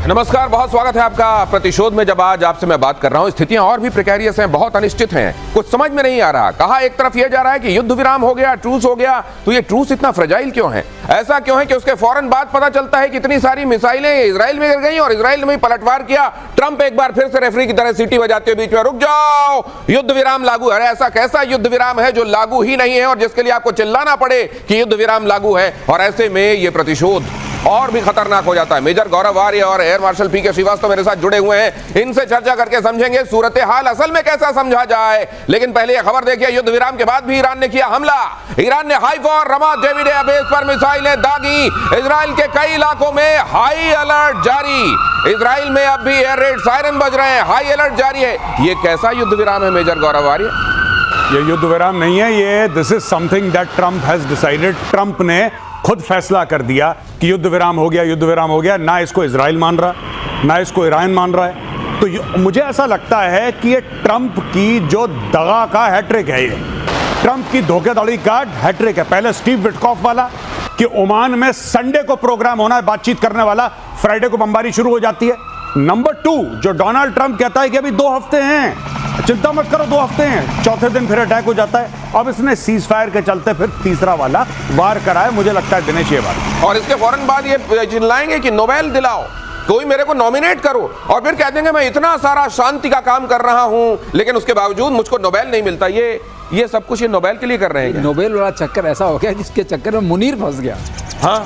नमस्कार, बहुत स्वागत है आपका प्रतिशोध में। जब आज आपसे मैं बात कर रहा हूं, स्थितियां और भी प्रेकेरियस हैं, बहुत अनिश्चित हैं, कुछ समझ में नहीं आ रहा। कहा एक तरफ यह जा रहा है कि युद्ध विराम हो गया, ट्रूस हो गया, तो ये ट्रूस इतना फ्रेजाइल क्यों है? ऐसा क्यों है कि उसके फौरन बाद पता चलता है कि इतनी सारी मिसाइलें इजराइल में गिर गई और इजराइल में पलटवार किया। ट्रंप एक बार फिर से रेफरी की तरह सीटी बजाते हुए बीच में, रुक जाओ, युद्ध विराम लागू। अरे ऐसा कैसा युद्ध विराम है जो लागू ही नहीं है और जिसके लिए आपको चिल्लाना पड़े कि युद्ध विराम लागू है? और ऐसे में ये प्रतिशोध और भी खतरनाक हो जाता है। मेजर गौरव आर्य और एयर मार्शल पी के श्रीवास्तव मेरे साथ जुड़े हुए हैं, इनसे चर्चा करके समझेंगे सूरत हाल असल में कैसा समझा जाए। लेकिन पहले यह खबर देखिए, युद्ध विराम के बाद भी ईरान ने किया हमला। ईरान ने हाइफा और रमात डेविड एयर बेस पर मिसाइलें दागी। इजराइल के कई इलाकों में हाई अलर्ट जारी। इजराइल में अब भी एयर रेड सायरन बज रहे हैं, हाई अलर्ट जारी है। ये कैसा युद्ध विराम है मेजर गौरव आर्य? ये युद्ध विराम नहीं है, ये this is something that Trump has decided. Trump ने खुद फैसला कर दिया कि युद्ध विराम हो गया, युद्ध विराम हो गया। ना इसको इजराइल मान रहा, ना इसको ईरान मान रहा है। तो मुझे ऐसा लगता है कि ये ट्रंप की जो दगा का हैट्रिक है, ये ट्रंप की धोखेधड़ी का हैट्रिक है। पहले स्टीव विटकॉफ वाला कि ओमान में संडे को प्रोग्राम होना है बातचीत करने वाला, फ्राइडे को बमबारी शुरू हो जाती है। नंबर 2 जो डोनाल्ड ट्रंप कहता है कि अभी 2 हफ्ते हैं, चिंता मत करो 2 हफ्ते हैं, चौथे दिन फिर अटैक हो जाता है। अब इसने सीज फायर के चलते फिर तीसरा वाला वार कराए, मुझे लगता है दिनेश ये बात। और इसके फौरन बाद ये चिल्लाएंगे कि नोबेल दिलाओ, कोई मेरे को नॉमिनेट करो, और फिर कह देंगे मैं इतना सारा शांति का काम कर रहा हूं लेकिन उसके बावजूद मुझको नोबेल नहीं मिलता। ये सब कुछ ये नोबेल के लिए कर रहे हैं। नोबेल वाला चक्कर ऐसा हो गया जिसके चक्कर में मुनीर फंस गया। हाँ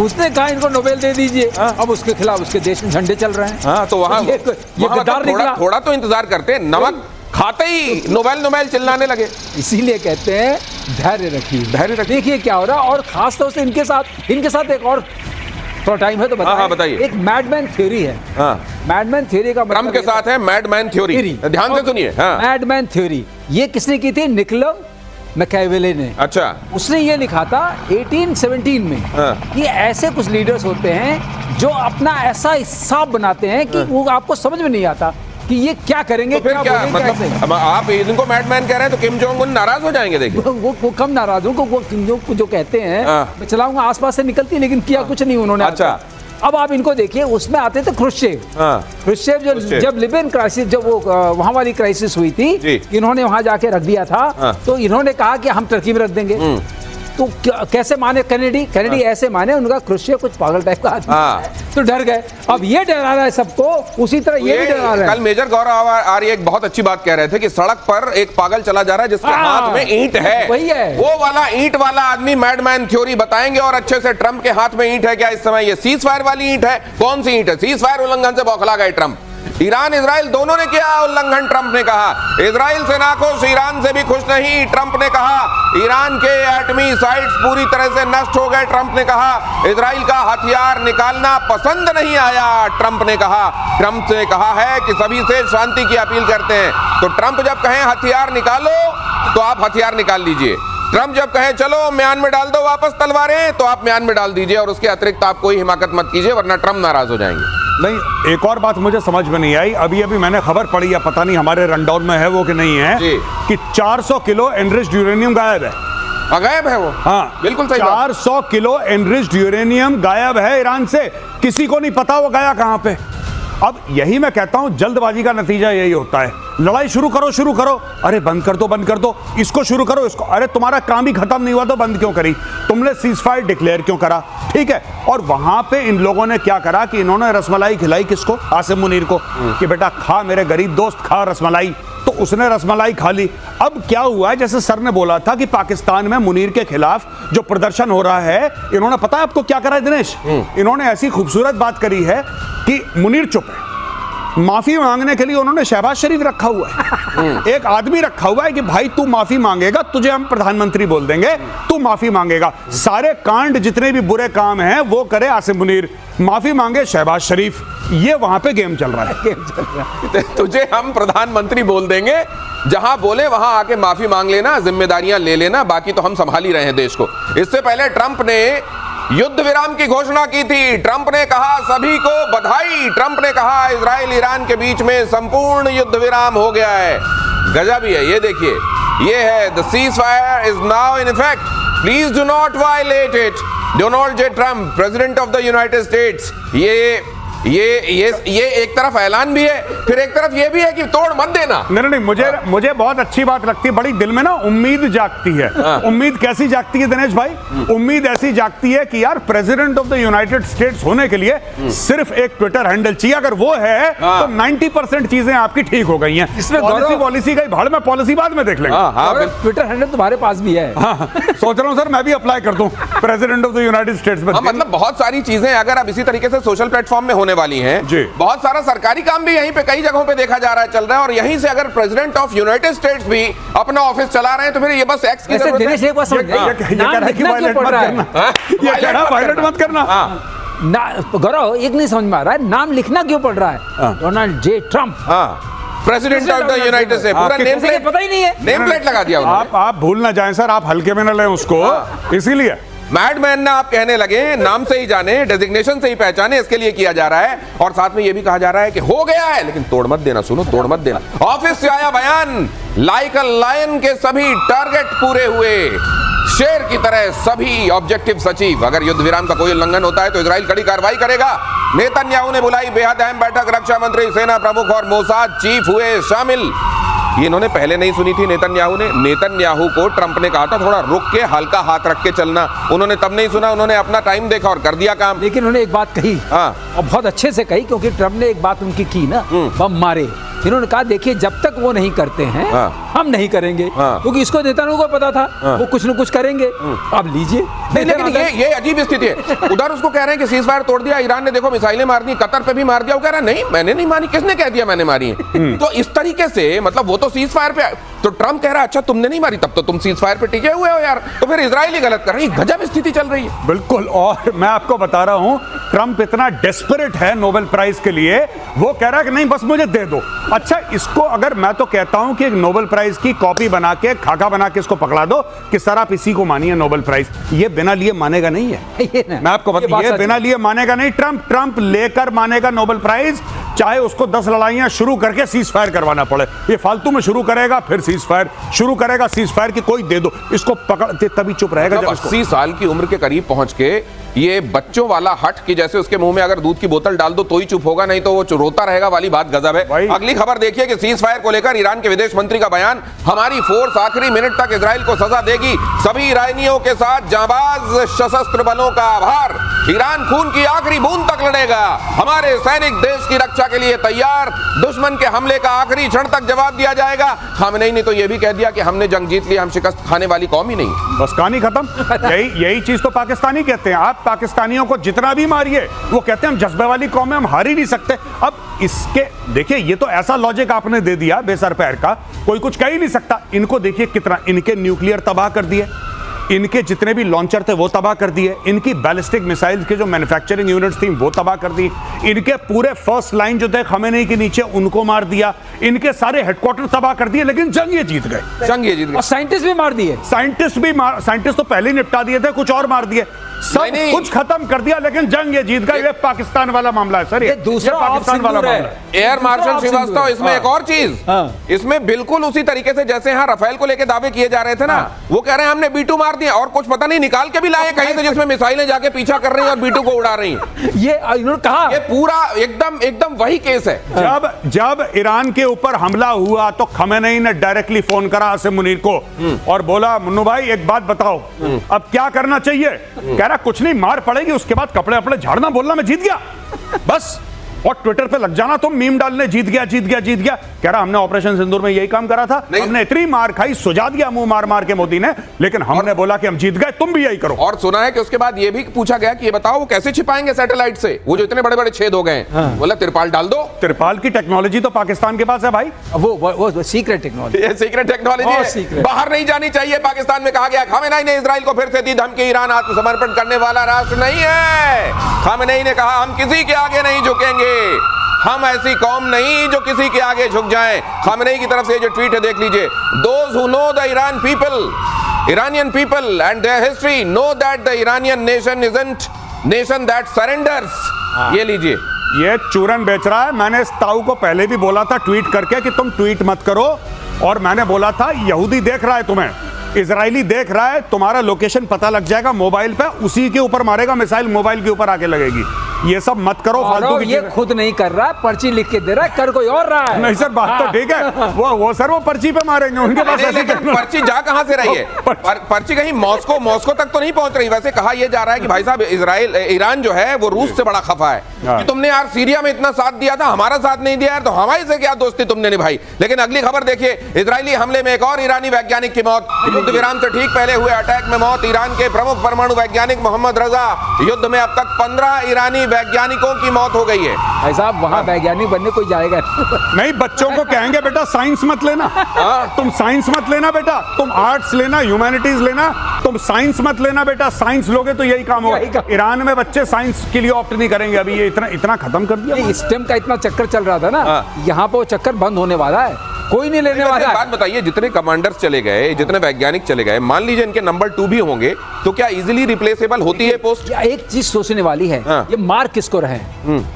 उसने कहा इनको नोबेल दे दीजिए। हाँ? अब उसके खिलाफ उसके देश में झंडे चल रहे हैं। हाँ, तो वहाँ ये गद्दार निकला। थोड़ा तो इंतजार करते, नमक खाते ही नोबेल चिल्लाने लगे। इसीलिए कहते हैं धैर्य रखिए, धैर्य रखिए। देखिए क्या हो रहा है, और खास तौर से इनके साथ एक और थोड़ा टाइम है तो बताइए। हाँ, बताइए। एक मैडमैन थ्योरी है। मैडमैन थ्योरी का ट्रंप के साथ है मैडमैन थ्योरी, ध्यान से सुनिए। मैडमैन थ्योरी ये किसने की थी? निकोला मैकियावेली ने। अच्छा, उसने ये लिखा था 1817 में कि ऐसे कुछ लीडर्स होते हैं जो अपना ऐसा हिसाब बनाते हैं कि वो आपको समझ में नहीं आता कि ये क्या करेंगे। तो फिर क्या मतलब आप इनको मैडमैन कह रहे हैं तो किम जोंग उन नाराज हो जाएंगे? देखिए वो कम नाराज हो, वो किम जोंग को जो कहते हैं मैं चलाऊंगा आसपास से निकलती है, लेकिन किया कुछ नहीं उन्होंने। अच्छा, अब आप इनको देखिए, उसमें आते थे ख्रुश्चेव। ख्रुश्चेव जब लिबियन क्राइसिस, जब वो वहां वाली क्राइसिस हुई थी, इन्होंने वहां जाके रख दिया था। तो इन्होंने कहा कि हम टर्की में रख देंगे। तो कैसे माने कैनेडी ऐसे माने, उनका ख्रुश्चेव कुछ पागल टाइप का आदमी, तो डर गए। अब ये डरा रहा है सबको, उसी तरह ये भी डरा रहा है। कल मेजर गौरव आर्य एक बहुत अच्छी बात कह रहे थे कि सड़क पर एक पागल चला जा रहा है जिसके हाथ में ईंट है। वही है, वो वाला ईंट वाला आदमी मैडमैन थ्योरी बताएंगे। और अच्छे से ट्रंप के हाथ में ईंट है क्या इस समय? ये सीज फायर वाली ईंट है। कौन सी ईंट है? सीज फायर उल्लंघन से बौखला गए ट्रंप। ईरान इजराइल दोनों ने किया उल्लंघन, ट्रंप ने कहा। इजराइल से नाखुश, ईरान से भी खुश नहीं, ट्रंप ने कहा। ईरान के एटमी साइट्स पूरी तरह से नष्ट हो गए, ट्रंप ने कहा। इजराइल का हथियार निकालना पसंद नहीं आया, ट्रंप ने कहा। ट्रंप ने कहा है कि सभी से शांति की अपील करते हैं। तो ट्रंप जब कहें हथियार निकालो तो आप हथियार निकाल लीजिए। ट्रंप जब कहें चलो म्यान में डाल दो वापस तलवारें, तो आप म्यान में डाल दीजिए, और उसके अतिरिक्त आप कोई हिमाकत मत कीजिए वरना ट्रंप नाराज हो जाएंगे। नहीं, एक और बात मुझे समझ में नहीं आई। अभी मैंने खबर पढ़ी है, पता नहीं हमारे रनडाउन में है वो कि नहीं है, कि 400 किलो एनरिच्ड यूरेनियम गायब है। गायब है वो? हाँ, बिल्कुल सही। 400 किलो एनरिच्ड यूरेनियम गायब है ईरान से, किसी को नहीं पता वो गया कहां पे। अब यही मैं कहता हूं, जल्दबाजी का नतीजा यही होता है। लड़ाई शुरू करो, अरे बंद कर दो, इसको शुरू करो, इसको, अरे तुम्हारा काम ही खत्म नहीं हुआ तो बंद क्यों करी? तुमने सीज फायर डिक्लेयर क्यों करा? ठीक है। और वहां पे इन लोगों ने क्या करा कि इन्होंने रसमलाई खिलाई किसको? आसिम मुनीर को, कि बेटा खा मेरे गरीब दोस्त, खा रसमलाई। तो उसने रसमलाई खा ली। अब क्या हुआ है, जैसे सर ने बोला था कि पाकिस्तान में मुनीर के खिलाफ जो प्रदर्शन हो रहा है, इन्होंने पता है आपको क्या करा है दिनेश? इन्होंने ऐसी खूबसूरत बात करी है कि मुनीर चुप है, माफी मांगने के लिए उन्होंने शहबाज शरीफ रखा हुआ है। एक आदमी रखा हुआ है कि भाई तू माफी मांगेगा, तुझे हम प्रधानमंत्री बोल देंगे, तू माफी मांगेगा। सारे कांड जितने भी बुरे काम हैं वो करे आसिम मुनीर, माफी मांगे शहबाज शरीफ। ये वहां पे गेम चल रहा है। तुझे हम प्रधानमंत्री बोल देंगे, जहां बोले वहां आके माफी मांग लेना, जिम्मेदारियां ले लेना, बाकी तो हम संभाल ही रहे हैं देश को। इससे पहले ट्रंप ने युद्ध विराम की घोषणा की थी। ट्रंप ने कहा सभी को बधाई। ट्रंप ने कहा इजराइल ईरान के बीच में संपूर्ण युद्ध विराम हो गया है। गजब ही है, ये देखिए, ये है the ceasefire is now in effect, please do not violate it. Donald J Trump, president of the United States, ये ये एक तरफ ऐलान भी है, फिर एक तरफ ये भी है कि तोड़ मत देना। नहीं, मुझे बहुत अच्छी बात लगती है, बड़ी दिल में ना उम्मीद जागती है। उम्मीद कैसी जागती है दिनेश भाई? उम्मीद ऐसी जागती है कि यार president of the United states होने के लिए सिर्फ एक ट्विटर हैंडल चाहिए, अगर वो है तो 90% चीजें आपकी ठीक हो गई हैं। इसमें पॉलिसी का भाड़ में, पॉलिसी बाद में देख लेंगे। ट्विटर हैंडल तुम्हारे पास भी है। सोच रहा हूँ सर मैं भी अप्लाई कर दूं president of the United states में। मतलब बहुत सारी चीजें अगर अब इसी तरीके से सोशल प्लेटफॉर्म में होने वाली हैं, जी। बहुत सारा सरकारी काम भी यहीं पे कई जगहों पे देखा जा रहा है, चल रहा है, और यहीं से अगर प्रेसिडेंट ऑफ यूनाइटेड स्टेट्स भी अपना ऑफिस चला रहे हैं तो फिर ये बस एक्स की जरूरत है। दिनेश एक बात समझ, नाम लिखना क्यों पड़ रहा है? ये कह रहा है वायलेट मत करना। गौरव एक नहीं समझ में आ रहा है, नाम लिखना क्यों पड़ रहा है? Donald J Trump, president of the United से पूरा नेम प्लेट, पता ही नहीं है, नेम प्लेट लगा दिया उन्होंने। आप भूल ना जाएं सर, आप हल्के में ना लें उसको, इसीलिए मैडमैन ना आप कहने लगे, नाम से ही जाने, डेजिग्नेशन से ही पहचाने, इसके लिए किया जा रहा है। और साथ में ये भी कहा जा रहा है कि हो गया है, लेकिन तोड़ मत देना, सुनो, तोड़ मत देना। ऑफिस से आया बयान, लाइक अ लायन के सभी टारगेट पूरे हुए, शेर की तरह सभी ऑब्जेक्टिव सचिव। अगर युद्ध विराम का कोई उल्लंघन होता है तो इजराइल कड़ी कार्रवाई करेगा। नेतन्याहू ने बुलाई बेहद अहम बैठक, रक्षा मंत्री, सेना प्रमुख और मोसाद चीफ हुए शामिल। ये इन्होंने पहले नहीं सुनी थी नेतन्याहू को ट्रंप ने कहा था थोड़ा रुक के हल्का हाथ रख के चलना, उन्होंने तब नहीं सुना, उन्होंने अपना टाइम देखा और कर दिया काम। लेकिन उन्होंने एक बात कही, और बहुत अच्छे से कही, क्योंकि ट्रंप ने एक बात उनकी की ना, बम मारे। इन्होंने कहा देखिए जब तक वो नहीं करते हैं हम नहीं करेंगे, क्योंकि इसको नेतन्याहू को पता था वो कुछ न कुछ करेंगे। अब लीजिए। लेकिन ये अजीब स्थिति है, उधर उसको कह रहे हैं कि सीज फायर तोड़ दिया, ईरान ने देखो मिसाइलें मार दी, कतर पे भी मार दिया, वो कह रहा है नहीं मैंने नहीं मारी, किसने कह दिया मैंने मारी है? तो इस तरीके से मतलब वो तो सीज फायर पे, तो ट्रंप कह रहा है अच्छा तुमने नहीं मारी, तब तो तुम सीज फायर पे टिके हुए हो यार, तो फिर इजराइल ही गलत कर रही है। गजब स्थिति चल रही है। बिल्कुल, और मैं आपको बता रहा हूं ट्रंप इतना डेस्परेट है नोबेल प्राइज के लिए, वो कह रहा है कि नहीं बस मुझे दे दो। अच्छा, इसको अगर मैं तो कहता हूं कि एक नोबेल प्राइज की कॉपी बना के, खाका बना के इसको पकड़ा दो कि सर आप इसी को मानिए नोबेल प्राइज, ये बिना लिए मानेगा नहीं है। मैं आपको बता, ये बिना लिए मानेगा नहीं। ट्रंप लेकर मानेगा नोबेल प्राइज, चाहे उसको 10 लड़ाइयां शुरू करके सीज फायर करवाना पड़े। ये फालतू में शुरू करेगा, फिर सीज फायर शुरू करेगा, सीज फायर की कोई दे दो, इसको पकड़ते तभी चुप रहेगा। जब 80 साल की उम्र के करीब पहुंच के ये बच्चों वाला हट कि जैसे उसके मुंह में अगर दूध की बोतल डाल दो तो ही चुप होगा, नहीं तो वो रोता रहेगा वाली बात गजब है। अगली खबर देखिए कि सीज फायर को लेकर ईरान के विदेश मंत्री का बयान, हमारी फोर्स आखिरी मिनट तक इजराइल को सजा देगी, सभी ईरानियों के साथ जांबाज सशस्त्र बलों का आभार, ईरान खून की आखिरी बूंद तक लड़ेगा, हमारे सैनिक देश की रक्षा के लिए तैयार, दुश्मन के हमले का आखिरी क्षण तक जवाब दिया जाएगा। खामेनेई ने तो यह भी कह दिया कि हमने जंग जीत ली, हम शिकस्त खाने वाली कौम ही नहीं। बस कहानी खत्म। यही चीज तो पाकिस्तानी कहते हैं। आप पाकिस्तानियों को जितना भी मारिए, वो कहते हैं हम जज्बे वाली कौम है, हम हार ही नहीं सकते। अब इसके देखिए, ये तो ऐसा लॉजिक आपने दे दिया बेसर पैर का, कोई कुछ कह ही नहीं सकता। इनको देखिए कितना, इनके न्यूक्लियर तबाह कर दिए, इनके जितने भी लॉन्चर थे वो तबाह कर दिए, इनकी बैलिस्टिक मिसाइल्स के जो मैन्युफैक्चरिंग यूनिट्स थी वो तबाह कर दी, इनके पूरे फर्स्ट लाइन जो थे खमेनेई के नीचे उनको मार दिया, इनके सारे हेडक्वार्टर तबाह कर दिए, लेकिन जंग ये जीत गए। जंग ये जीत गए। और साइंटिस्ट भी मार दिए, साइंटिस्ट तो पहले ही निपटा दिए थे, कुछ और मार दिए, सब कुछ खत्म कर दिया, लेकिन जंग ये जीत गए। ये पाकिस्तान वाला मामला है सर, ये दूसरा पाकिस्तान वाला मामला है। एयर मार्शल श्रीवास्तव, इसमें एक और चीज, इसमें बिल्कुल उसी तरीके से जैसे यहाँ रफेल को लेकर दावे किए जा रहे थे ना, वो कह रहे हैं हमने B2 मार दिया, और कुछ पता नहीं निकाल के भी लाए कहीं से जिसमें मिसाइलें जाके पीछा कर रही हैं और B2 को उड़ा रही हैं। ये इन्होंने कहा, ये पूरा एकदम वही केस है। जब ईरान के ऊपर हमला हुआ तो खमेनेई ने डायरेक्टली फोन करा आसिम मुनीर को और बोला मुन्नू भाई एक बात बताओ, अब क्या करना चाहिए? कह रहा कुछ नहीं, मार पड़ेगी, उसके बाद कपड़े अपने झाड़ना, बोलना मैं जीत गया बस, और ट्विटर पे लग जाना तुम मीम डालने, जीत गया जीत गया जीत गया। कह रहा हमने ऑपरेशन सिंदूर में यही काम करा था, हमने इतनी मार खाई, सुझा दिया मुंह मार मार के मोदी ने, लेकिन हमने बोला कि हम जीत गए, तुम भी यही करो। और सुना है कि उसके बाद ये भी पूछा गया कि ये बताओ वो कैसे छिपाएंगे सैटेलाइट से, वो जो इतने बड़े बड़े छेद हो गए। बोला तिरपाल डाल दो। तिरपाल की टेक्नोलॉजी तो पाकिस्तान के पास है भाई, वो सीक्रेट टेक्नोलॉजी, ये सीक्रेट टेक्नोलॉजी है, बाहर नहीं जानी चाहिए। पाकिस्तान में कहा गया, खामेनेई ने इजराइल को फिर से दी धमकी, ईरान आत्मसमर्पण करने वाला राष्ट्र नहीं है। खामेनेई ने कहा हम किसी के आगे नहीं झुकेंगे, हम ऐसी कौम नहीं जो किसी के आगे झुक जाए। खामेनेई की तरफ से जो ट्वीट है देख लीजिए, those who know the Iranian people and their history know that the Iranian nation isn't nation that surrenders। ये लीजिए, ये चूरन बेच रहा है। मैंने इस ताऊ को पहले भी बोला था ट्वीट करके कि तुम ट्वीट मत करो, और मैंने बोला था यहूदी देख रहा है तुम्हें, इजरायली देख रहा है, तुम्हारा लोकेशन पता लग जाएगा मोबाइल पे, उसी के ऊपर मारेगा मिसाइल, मोबाइल के ऊपर आके लगेगी। ये सब मत करो फालतू की ये चीजें। खुद नहीं कर रहा, पर्ची लिख के दे रहा है, कर कोई और रहा है। नहीं सर, बात तो ठीक है, वो सर वो पर्ची पे मारेंगे, उनके पास नहीं, ऐसी लेकिन पर्ची जा कहां से रही है? पर्ची कहीं मॉस्को तक तो नहीं पहुंच रही। वैसे कहा यह जा रहा है कि भाई साहब ईरान जो है वो रूस से बड़ा खफा है कि तुमने यार सीरिया में इतना साथ दिया था, हमारा साथ नहीं दिया यार, तो हमारे से क्या दोस्ती तुमने निभाई। लेकिन अगली खबर देखिए, इजरायली हमले में एक और ईरानी वैज्ञानिक की मौत। युद्ध विराम से ठीक पहले हुए अटैक में मौत। ईरान के प्रमुख परमाणु वैज्ञानिक मोहम्मद रजा, युद्ध में अब तक 15 ईरानी वैज्ञानिकों की मौत हो गई है। भाई साहब वहां वैज्ञानिक बनने कोई जाएगा नहीं, बच्चों को कहेंगे बेटा साइंस मत लेना, तुम साइंस मत लेना बेटा, तुम आर्ट्स लेना, ह्यूमैनिटीज लेना, तुम साइंस मत लेना बेटा। साइंस लोगे तो यही काम होगा। ईरान में बच्चे साइंस के लिए ऑप्ट नहीं करेंगे, अभी ये इतना खत्म कर दिया। स्टेम का इतना चक्कर चल रहा था ना, यहाँ पे वो चक्कर बंद होने वाला है, कोई नहीं लेने वाला है। बात बताइए, जितने कमांडर्स चले गए, जितने वैज्ञानिक चले गए, मान लीजिए इनके नंबर 2 भी होंगे, तो क्या इजीली रिप्लेसेबल होती है पोस्ट? एक चीज सोचने वाली है, ये मार किसको रहे?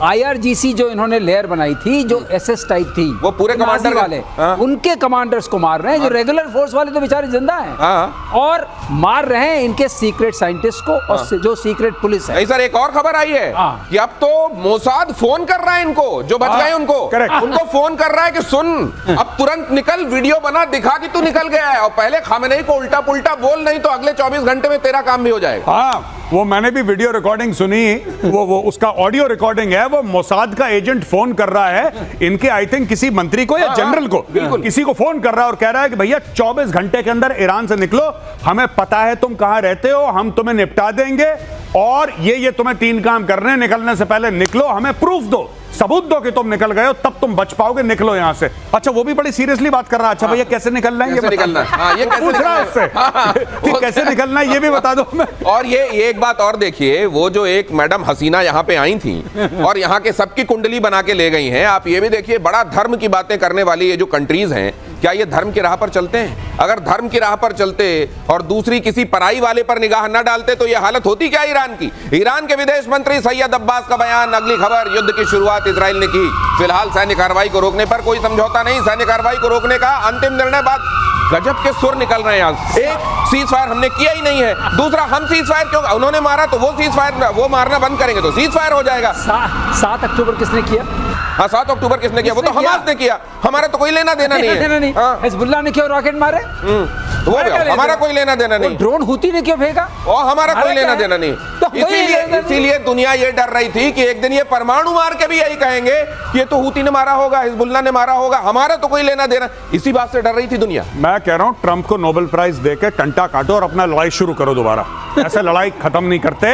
IRGC जो इन्होंने लेयर बनाई थी, जो SS टाइप थी, वो पूरे कमांडर वाले, उनके कमांडर्स को मार रहे हैं। जो रेगुलर फोर्स वाले तो बेचारे जिंदा हैं, और मार रहे हैं इनके सीक्रेट साइंटिस्ट को, और जो सीक्रेट पुलिस है। नहीं सर, एक और खबर आई है कि अब तो मोसाद फोन कर रहा है इनको, जो बच गए उनको फोन कर रहा है कि सुन, अब तुरंत निकल, वीडियो बना, दिखा कि तू निकल गया है, और पहले खामेनेई को उल्टा पुल्टा बोल, नहीं तो अगले 24 घंटे में तेरा काम भी हो जाएगा। हाँ, वो मैंने भी वीडियो रिकॉर्डिंग सुनी, वो उसका ऑडियो रिकॉर्डिंग है। वो मोसाद का एजेंट फोन कर रहा है इनके, आई थिंक किसी मंत्री को या जनरल को, किसी को फोन कर रहा है और कह रहा है कि भैया 24 घंटे के अंदर ईरान से निकलो, हमें पता है तुम कहां रहते हो, हम तुम्हें निपटा देंगे, और ये तुम्हें 3 काम करने हैं, निकलने से पहले निकलो, हमें प्रूफ दो, सबूत दो कि तुम निकल गए हो, तब तुम बच पाओगे, निकलो यहां से। अच्छा, वो भी बड़ी सीरियसली बात कर रहा है। अच्छा भैया कैसे निकलना है, ये निकलना है, ये कैसे पूछ रहा है उससे कि कैसे निकलना है, ये भी बता दो मैं। और ये एक बात और देखिए, वो जो एक मैडम हसीना यहाँ पे आई थी और यहाँ के सबकी कुंडली बना के ले गई हैं। आप ये भी देखिए, बड़ा धर्म की बातें करने वाली ये जो कंट्रीज हैं, क्या ये धर्म की राह पर चलते हैं? अगर धर्म की राह पर चलते और दूसरी किसी पराई वाले पर निगाह न डालते तो ये हालत होती क्या ईरान की? ईरान के विदेश मंत्री सैयद अब्बास का बयान। अगली खबर, युद्ध की शुरुआत इजराइल ने की, फिलहाल सैन्य कार्रवाई को रोकने पर कोई समझौता नहीं। सैन्य कार्रवाई को रोकने का अंतिम निर्णय बाद गजब के सुर निकल रहे हैं यहाँ। एक, सीज फायर हमने किया ही नहीं है। दूसरा, हम सीज फायर क्यों, उन्होंने मारा तो वो सीज फायर, वो मारना बंद करेंगे तो सीज फायर हो जाएगा। 7 अक्टूबर किसने किया? हाँ, 7 अक्टूबर किसने किया? वो तो हमास ने किया, हमारा तो कोई लेना देना नहीं है। हिजबुल्लाह ने क्यों रॉकेट मारे? वो हमारा कोई लेना देना नहीं। ड्रोन हुती ने क्यों फेंका? और हमारा कोई लेना देना नहीं। इसीलिए दुनिया ये डर रही थी कि एक दिन ये परमाणु मार के भी यही कहेंगे कि ये तो हुती ने मारा होगा, हिजबुल्लाह ने मारा होगा, हमारा तो कोई लेना देना। इसी बात से डर रही थी दुनिया। मैं कह रहा हूं ट्रंप को नोबेल प्राइज देकर टंटा काटो और अपना लड़ाई शुरू करो दोबारा। ऐसे लड़ाई खत्म नहीं करते,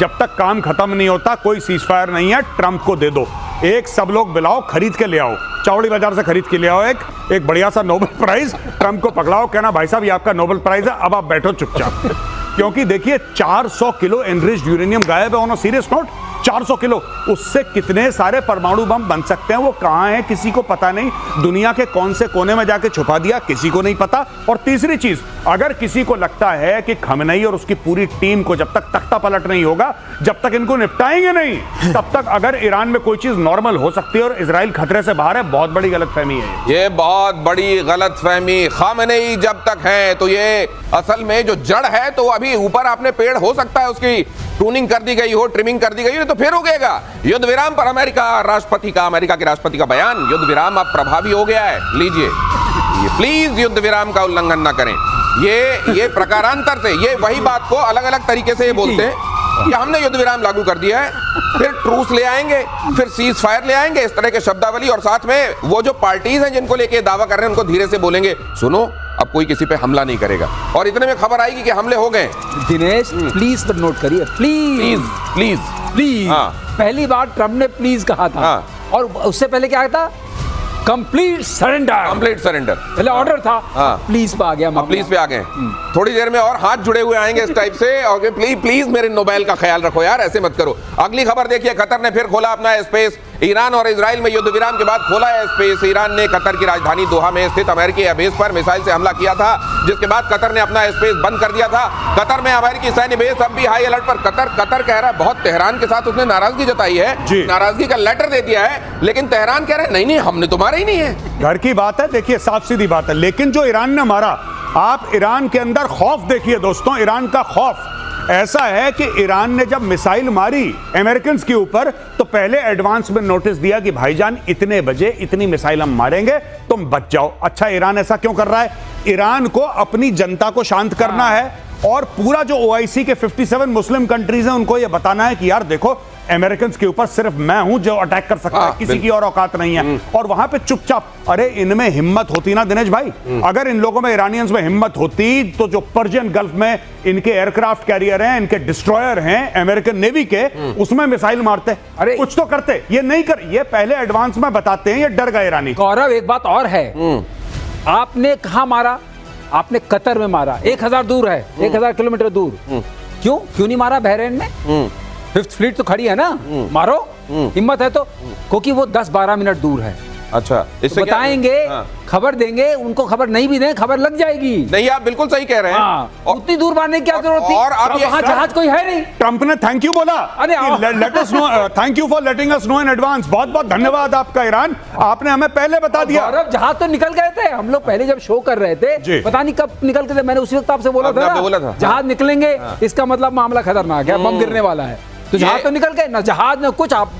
जब तक काम खत्म नहीं होता। कोई सीजफायर नहीं है, ट्रंप को दे दो। एक सब लोग बुलाओ, खरीद के ले आओ, चौड़ी बाजार से खरीद के ले आओ एक बढ़िया सा नोबेल प्राइज, ट्रंप को पकड़ाओ, कहना भाई साहब ये आपका नोबेल प्राइज है, अब आप बैठो चुपचाप। क्योंकि देखिए 400 किलो एनरिच्ड यूरेनियम गायब है on a serious note. 400 kilo, उससे कितने सारे परमाणु बम बन सकते हैं, वो कहां है किसी को पता नहीं। दुनिया के कौन से कोने में जाके छुपा दिया किसी को नहीं पता। और तीसरी चीज, अगर किसी को लगता है कि खमेनेई और उसकी पूरी टीम को जब तक तख्ता पलट नहीं होगा, जब तक इनको निपटाएंगे नहीं, तब तक अगर ईरान में कोई चीज नॉर्मल हो सकती है और इजराइल खतरे से बाहर है। बहुत बड़ी गलतफहमी है ये, बहुत बड़ी गलतफहमी। खमेनेई जब तक है तो ये असल में जो जड़ है, तो अभी ऊपर आपने पेड़ हो सकता है उसकी ट्यूनिंग कर दी गई हो, ट्रिमिंग कर दी गई हो, तो फिर उगेगा। युद्ध विराम पर अमेरिका के राष्ट्रपति का बयान। युद्ध विराम अब प्रभावी हो गया है, लीजिए। ये प्लीज युद्ध विराम का उल्लंघन ना करें। ये प्रकारांतर से, ये वही बात को अलग अलग तरीके से ये बोलते हैं कि हमने युद्ध विराम लागू कर दिया है, फिर ट्रूस ले आएंगे, फिर सीज फायर ले आएंगे, इस तरह के शब्दावली। और साथ में वो जो पार्टीज हैं जिनको लेके दावा कर रहे हैं, उनको धीरे से बोलेंगे, सुनो अब कोई किसी पे हमला नहीं करेगा। और इतने में खबर आएगी कि हमले हो गए। दिनेश प्लीज पर नोट करिए, प्लीज प्लीज प्लीज। पहली बार ट्रम्प ने प्लीज कहा था, और उससे पहले क्या था? Complete surrender. पहले ऑर्डर था, प्लीज पे आ गया। प्लीज पे आ गए। थोड़ी देर में और हाथ जुड़े हुए आएंगे इस टाइप से, और प्लीज मेरे नोबेल का ख्याल रखो यार, ऐसे मत करो। अगली खबर देखिए, कतर ने फिर खोला अपना स्पेस। ईरान और इजराइल में युद्ध विराम के बाद खोला है स्पेस। ईरान ने कतर की राजधानी दोहा में स्थित अमेरिकी बेस पर मिसाइल से हमला किया था, जिसके बाद कतर ने अपना स्पेस बंद कर दिया था। कतर में अमेरिकी सैन्य बेस अब भी हाई अलर्ट पर। कतर कह रहा है, बहुत तेहरान के साथ उसने नाराजगी जताई है, नाराजगी का लेटर दे दिया है, लेकिन तेहरान कह रहा है नहीं हमने तुम्हारा ही नहीं है। घर की बात है, देखिए साफ सीधी बात है। लेकिन जो ईरान ने मारा, आप ईरान के अंदर खौफ देखिए दोस्तों, ईरान का खौफ। ऐसा है कि ईरान ने जब मिसाइल मारी अमेरिकन के ऊपर तो पहले एडवांस में नोटिस दिया कि भाईजान इतने बजे इतनी मिसाइल हम मारेंगे, तुम बच जाओ। अच्छा, ईरान ऐसा क्यों कर रहा है? ईरान को अपनी जनता को शांत करना है और पूरा जो ओआईसी के 57 मुस्लिम कंट्रीज हैं उनको यह बताना है कि यार देखो, अमेरिकन के ऊपर सिर्फ मैं हूं जो अटैक कर सकता है, किसी की और औकात नहीं है। और वहां पे चुपचाप, अरे इनमें हिम्मत होती ना दिनेश भाई, अगर इन लोगों में, ईरानियंस में हिम्मत होती तो जो पर्शियन गल्फ में इनके एयरक्राफ्ट कैरियर हैं, इनके डिस्ट्रॉयर हैं अमेरिकन नेवी के, उसमें मिसाइल मारते, अरे कुछ तो करते। ये नहीं कर, ये पहले एडवांस में बताते हैं, ये डर गए ईरानी। गौरव, एक बात और है, आपने कहां मारा? आपने कतर में मारा, 1000 दूर है, 1000 किलोमीटर दूर। क्यों नहीं मारा बहरीन में? फिफ्थ फ्लीट तो खड़ी है ना, मारो, हिम्मत है तो। क्योंकि वो 10-12 मिनट दूर है। अच्छा, इससे तो बताएंगे, खबर देंगे, उनको खबर नहीं भी दें, खबर लग जाएगी। नहीं, आप बिल्कुल सही कह रहे हैं। उतनी दूर मारने की क्या जरूरत थी? और अब वहां जहाज कोई है नहीं। ट्रंप ने थैंक यू बोला, अरे let us know, thank you for letting us know in advance. बहुत बहुत धन्यवाद आपका ईरान, आपने हमें पहले बता दिया। गौरव, जहाज तो निकल गए थे, हम लोग पहले जब शो कर रहे थे, पता नहीं कब निकल के थे, मैंने उसी वक्त आपसे बोला था जहाज निकलेंगे, इसका मतलब मामला खतरनाक है, बम गिरने वाला है। तो जहाज तो निकल गए ना, जहाज न कुछ, आप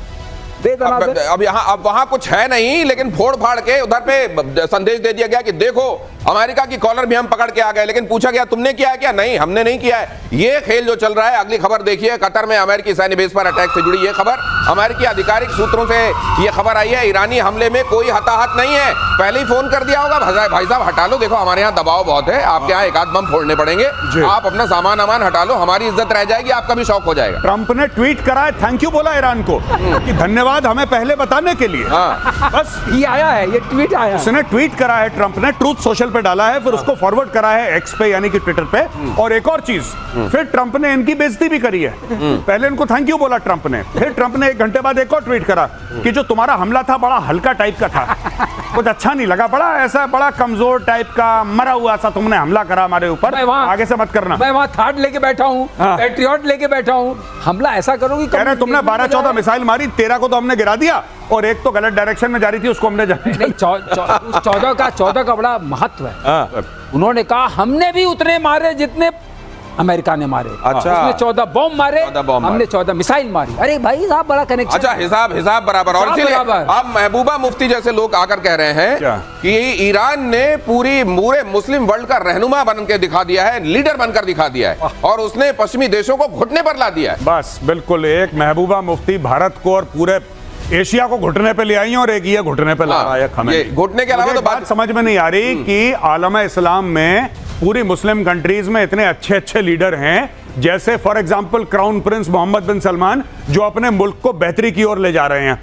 अब वहां कुछ है नहीं, लेकिन फोड़ फाड़ के उधर पे संदेश दे दिया गया कि देखो अमेरिका की कॉलर भी हम पकड़ के आ गए, लेकिन पूछा गया तुमने किया है क्या? नहीं, हमने नहीं किया है। ये खेल जो चल रहा है। अगली खबर देखिए, कतर में अमेरिकी सैन्य बेस पर अटैक से जुड़ी ये खबर, अमेरिकी आधिकारिक सूत्रों से ये खबर आई है। ईरानी हमले में कोई हताहत नहीं है। पहले ही फोन कर दिया होगा, भाई साहब हटा लो, देखो हमारे यहाँ दबाव बहुत है, आपके यहाँ एक आध बम फोड़ने पड़ेंगे, आप अपना सामान हटा लो, हमारी इज्जत रह जाएगी, आपका भी शौक हो जाएगा। ट्रंप ने ट्वीट करा है, थैंक यू बोला ईरान को कि धन्यवाद हमें पहले बताने के लिए। बस ये आया है, ये ट्वीट आया, उसने ट्वीट करा है, ट्रंप ने ट्रूथ सोशल पे डाला है, फिर उसको फॉरवर्ड करा है एक्स पे यानी कि ट्विटर पे। और एक और चीज, फिर ट्रंप ने इनकी बेइज्जती भी करी है। पहले इनको थैंक यू बोला ट्रंप ने, फिर ट्रंप ने 1 घंटे बाद एक और ट्वीट करा कि जो तुम्हारा हमला था बड़ा हल्का टाइप का था, कुछ अच्छा नहीं लगा, बड़ा ऐसा बड़ा कमजोर टाइप का मरा हुआ सा तुमने हमला करा हमारे ऊपर, आगे से मत करना। मैं वहां थाट लेके बैठा हूं, पैट्रियट लेके बैठा हूं, हमला ऐसा करोगी? कह रहे तुमने 12-14 मिसाइल मारी, 13 को तो हमने गिरा दिया और एक तो गलत डायरेक्शन में जा रही थी, उसको हमने नहीं, 14 का बड़ा महत्व है। उन्होंने कहा हमने भी उतने मारे जितने अमेरिका ने मारे। अच्छा, उसने 14 बॉम्ब मारे, हमने 14 मिसाइल मारी। अरे भाई साहब, बड़ा कनेक्शन। अच्छा, हिसाब बराबर। और इसीलिए अब महबूबा मुफ्ती जैसे लोग आकर कह रहे हैं कि ईरान ने पूरे मुस्लिम वर्ल्ड का रहनुमा बन के दिखा दिया है, लीडर बनकर दिखा दिया है, और उसने पश्चिमी देशों को घुटने पर ला दिया है। बस बिल्कुल, एक महबूबा मुफ्ती भारत को और पूरे एशिया को घुटने पे ले आई और एक ये घुटने पे ला रहा है। घुटने के अलावा तो बात समझ में नहीं आ रही कि आलम इस्लाम में पूरी मुस्लिम कंट्रीज में इतने अच्छे अच्छे लीडर हैं, जैसे for example crown prince Mohammed bin Salman, जो अपने मुल्क को बेहतरी की ओर ले जा रहे हैं।